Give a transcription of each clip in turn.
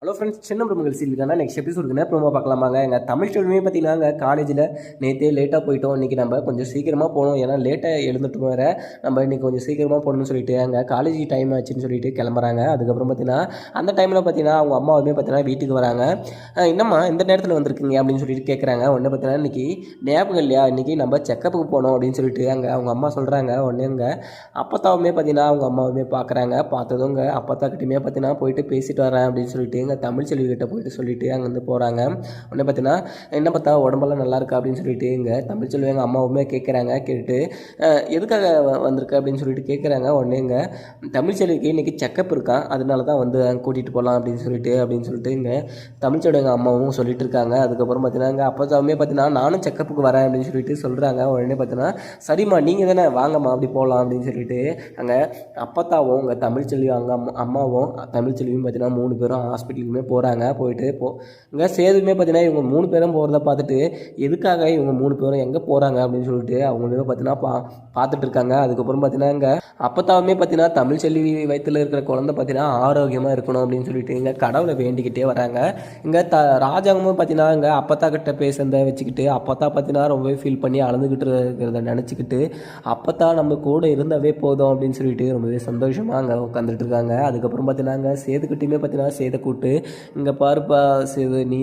Hello friends, சின்ன பிரமுகர்கள் சீரியலுக்கான next எபிசோடுக்குன்னு promo பார்க்கலாமாங்க. எங்கள் தமிழ் செல்வியுமே பார்த்தீங்கன்னா காலேஜில் நேற்றே லேட்டாக போயிட்டோம், இன்றைக்கி நம்ம கொஞ்சம் சீக்கிரமாக போகணும், ஏன்னா லேட்டாக எழுந்துட்டு வேறு நம்ம இன்றைக்கி கொஞ்சம் சீக்கிரமாக போகணும்னு சொல்லிட்டு அங்கே காலேஜ் டைம் ஆச்சுன்னு சொல்லிட்டு கிளம்புறாங்க. அதுக்கப்புறம் பார்த்தீங்கன்னா அந்த டைமில் பார்த்தீங்கன்னா அவங்க அம்மாவுமே பார்த்தீங்கன்னா வீட்டுக்கு வராங்க. என்னம்மா இந்த நேரத்தில் வந்திருக்குங்க அப்படின்னு சொல்லிட்டு கேட்குறாங்க. உடனே பார்த்தீங்கன்னா இன்றைக்கி ஞாபகம் இல்லையா, இன்றைக்கி நம்ம செக்கப்புக்கு போனோம் அப்படின்னு சொல்லிட்டு அங்கே அவங்க அம்மா சொல்கிறாங்க. உடனே அங்கே அப்பத்தாவுமே பார்த்தீங்கன்னா அவங்க அம்மாவுமே பார்க்குறாங்க. பார்த்ததும் அப்பத்தா கிட்டேயுமே பார்த்தீங்கன்னா போயிட்டு பேசிட்டு வரேன் அப்படின்னு சொல்லிட்டு தமிழ் செல்விகிட்ட போயிட்டு சொல்லிவிட்டு அங்கேருந்து போகிறாங்க. உடனே பார்த்தீங்கன்னா என்ன பார்த்தா உடம்பெல்லாம் நல்லா இருக்கா அப்படின்னு சொல்லிட்டு இங்கே தமிழ் செல்வி எங்கள் அம்மாவுமே கேட்குறாங்க. கேட்டுட்டு எதுக்காக வந்திருக்கு அப்படின்னு சொல்லிட்டு கேட்குறாங்க. உடனே இங்கே தமிழ் செல்விக்கு இன்றைக்கி செக்கப் இருக்கான், அதனால தான் வந்து கூட்டிகிட்டு போகலாம் அப்படின்னு சொல்லிட்டு இங்கே தமிழ் செல்வி எங்கள் அம்மாவும் சொல்லிட்டு இருக்காங்க. அதுக்கப்புறம் பார்த்தீங்கன்னா இங்கே அப்போதாவுமே பார்த்தீங்கன்னா நானும் செக்கப்புக்கு வரேன் அப்படின்னு சொல்லிட்டு சொல்கிறாங்க. உடனே பார்த்தீங்கன்னா சரிம்மா நீங்கள் தானே, வாங்கம்மா அப்படி போகலாம் அப்படின்னு சொல்லிட்டு அங்கே அப்பத்தாவும் இங்கே தமிழ் செல்வி அங்கே அம்மாவும் தமிழ் செல்வியும் பார்த்தீங்கன்னா 3 பேரும் ஹாஸ்பிட்டலுக்குமே போகிறாங்க. போயிட்டு இங்கே சேதுமே பார்த்தீங்கன்னா இவங்க 3 பேரும் போகிறத பார்த்துட்டு எதுக்காக இவங்க 3 பேரும் எங்கே போகிறாங்க அப்படின்னு சொல்லிட்டு அவங்களுமே பார்த்தீங்கன்னா பார்த்துட்டு இருக்காங்க. அதுக்கப்புறம் பார்த்தீங்கன்னா இங்கே அப்பத்தாவுமே பார்த்தீங்கன்னா தமிழ் செல்வி வயிற்றில் இருக்கிற குழந்தை பார்த்தீங்கன்னா ஆரோக்கியமாக இருக்கணும் அப்படின்னு சொல்லிட்டு இங்கே கடவுளை வேண்டிக்கிட்டே வராங்க. இங்கே ராஜாங்கமும் பார்த்தீங்கன்னா இங்கே அப்பத்தா கிட்ட பேசுறத வச்சுக்கிட்டு அப்பத்தா பார்த்தீங்கன்னா ரொம்பவே ஃபீல் பண்ணி அழுதுகிட்டு இருக்கிறத நினச்சிக்கிட்டு அப்பத்தா நம்ம கூட இருந்தாவே போதும் அப்படின்னு சொல்லிட்டு ரொம்பவே சந்தோஷமாக அங்கே உட்காந்துட்டு இருக்காங்க. அதுக்கப்புறம் பார்த்தீங்கன்னா அங்கே சேதுக்கிட்டையுமே பார்த்தீங்கன்னா சேதை கூட்டு இங்கே பாருப்பா சேது, நீ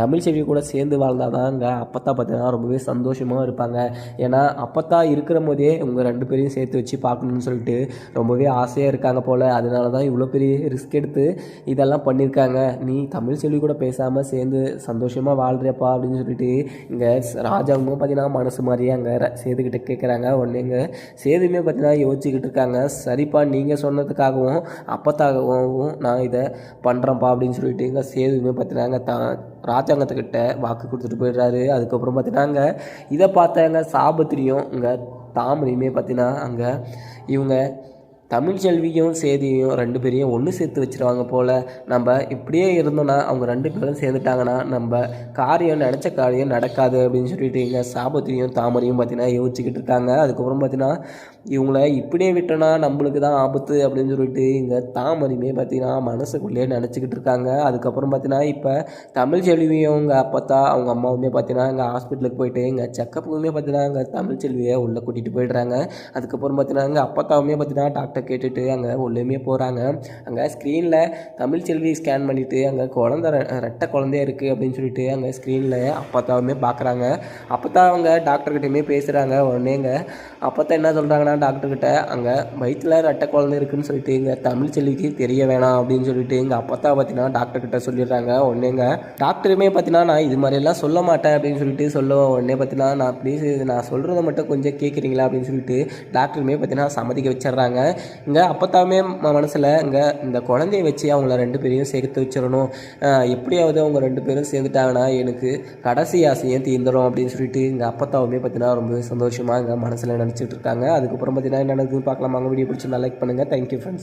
தமிழ் செல்வி கூட சேர்ந்து வாழ்ந்தாதான் இங்கே அப்பத்தா பார்த்தீங்கன்னா ரொம்பவே சந்தோஷமாக இருப்பாங்க. ஏன்னா அப்பத்தா இருக்கிற போதே உங்கள் 2 பேரையும் சேர்த்து வச்சு பார்க்கணுன்னு சொல்லிட்டு ரொம்பவே ஆசையாக இருக்காங்க போல். அதனால தான் இவ்வளோ பெரிய ரிஸ்க் எடுத்து இதெல்லாம் பண்ணியிருக்காங்க. நீ தமிழ் செல்வி கூட பேசாமல் சேர்ந்து சந்தோஷமாக வாழ்றியப்பா அப்படின்னு சொல்லிட்டு இங்கே ராஜாவும் பார்த்தீங்கன்னா மனசு மாதிரியே அங்கே சேதுக்கிட்ட கேட்குறாங்க. உடனே இங்கே சேதுமே பார்த்தீங்கன்னா யோசிச்சுக்கிட்டு இருக்காங்க. சரிப்பா, நீங்கள் சொன்னதுக்காகவும் அப்பத்தாகவும் நான் இதை பண்ணுறேன்ப்பா அப்படின்னு சொல்லிட்டு இங்கே சேதுமே பார்த்தீங்கன்னா ராஜாங்கத்துக்கிட்ட வாக்கு கொடுத்துட்டு போயிடுறாரு. அதுக்கப்புறம் பார்த்தீங்கன்னா இதை பார்த்தாங்க சாபத்திரியும் இங்கே தாமரையுமே பார்த்தீங்கன்னா அங்கே இவங்க தமிழ் செல்வியும் சேதியும் 2 பேரையும் ஒன்று சேர்த்து வச்சுருவாங்க போல். நம்ம இப்படியே இருந்தோன்னா அவங்க 2 பேரும் சேர்ந்துட்டாங்கன்னா நம்ம நினச்ச காரியம் நடக்காது அப்படின்னு சொல்லிட்டு இங்கே சாபத்திரியும் தாமரையும் பார்த்தீங்கன்னா யோசிச்சுக்கிட்டு இருக்காங்க. அதுக்கப்புறம் பார்த்தீங்கன்னா இவங்கள இப்படியே விட்டோன்னா நம்மளுக்கு தான் ஆபத்து அப்படின்னு சொல்லிட்டு இங்கே தாமரையுமே பார்த்தீங்கன்னா மனசுக்குள்ளேயே நினச்சிக்கிட்டு இருக்காங்க. அதுக்கப்புறம் பார்த்தீங்கன்னா இப்போ தமிழ் செல்வியும் இங்கே அப்பத்தா அவங்க அம்மாவுமே பார்த்தீங்கன்னா இங்கே ஹாஸ்பிட்டலுக்கு போயிட்டு இங்கே செக்கப்புக்குமே பார்த்தீங்கன்னா இங்கே தமிழ் செல்வியை உள்ளே கூட்டிகிட்டு போயிடுறாங்க. அதுக்கப்புறம் பார்த்தீங்கன்னா இங்கே அப்பத்தாவுமே பார்த்தீங்கன்னா டாக்டர் கேட்டுட்டு அங்கே உள்ளேயுமே போகிறாங்க. அங்கே ஸ்க்ரீனில் தமிழ் செல்வி ஸ்கேன் பண்ணிவிட்டு அங்கே ரெட்டை குழந்தையா இருக்குது அப்படின்னு சொல்லிட்டு அங்கே ஸ்க்ரீனில் அப்பத்தாவுமே பார்க்குறாங்க. அப்பத்தான் அவங்க டாக்டர்கிட்டையுமே பேசுகிறாங்க. உடனே இங்கே அப்பத்தான் என்ன சொல்கிறாங்கன்னா டாக்டர்கிட்ட அங்கே வயிற்றில் ரெட்டை குழந்தை இருக்குதுன்னு சொல்லிட்டு இங்கே தமிழ் செல்விக்கு தெரிய வேணாம் அப்படின்னு சொல்லிட்டு இங்கே அப்பத்தா பார்த்தீங்கன்னா டாக்டர்கிட்ட சொல்லிடுறாங்க. உடனேங்க டாக்டருமே பார்த்தீங்கன்னா நான் இது மாதிரியெல்லாம் சொல்ல மாட்டேன் அப்படின்னு சொல்லிட்டு சொல்லுவோம். உடனே பார்த்தீங்கன்னா நான் ப்ளீஸ் நான் சொல்கிறத மட்டும் கொஞ்சம் கேட்குறீங்களா அப்படின்னு சொல்லிட்டு டாக்டருமே பார்த்தீங்கன்னா சம்மதிக்க வச்சிடுறாங்க. இங்கே அப்பத்தாமே மனசில் இங்கே இந்த குழந்தைய வச்சு அவங்கள 2 பேரையும் சேர்த்து வச்சிடணும், எப்படியாவது அவங்க 2 பேரும் சேர்ந்துட்டாங்கன்னா எனக்கு கடைசி ஆசையும் தீர்ந்துடும் அப்படின்னு சொல்லிட்டு இங்கே அப்பத்தாவுமே பார்த்தீங்கன்னா ரொம்பவே சந்தோஷமாக இங்கே மனசில் நினச்சிட்டு இருக்காங்க. அதுக்கப்புறம் பார்த்தீங்கன்னா என்ன நடக்குதுன்னு பார்க்கலாம். வீடியோ பிடிச்சிருந்தா லைக் பண்ணுங்கள். Thank you friends.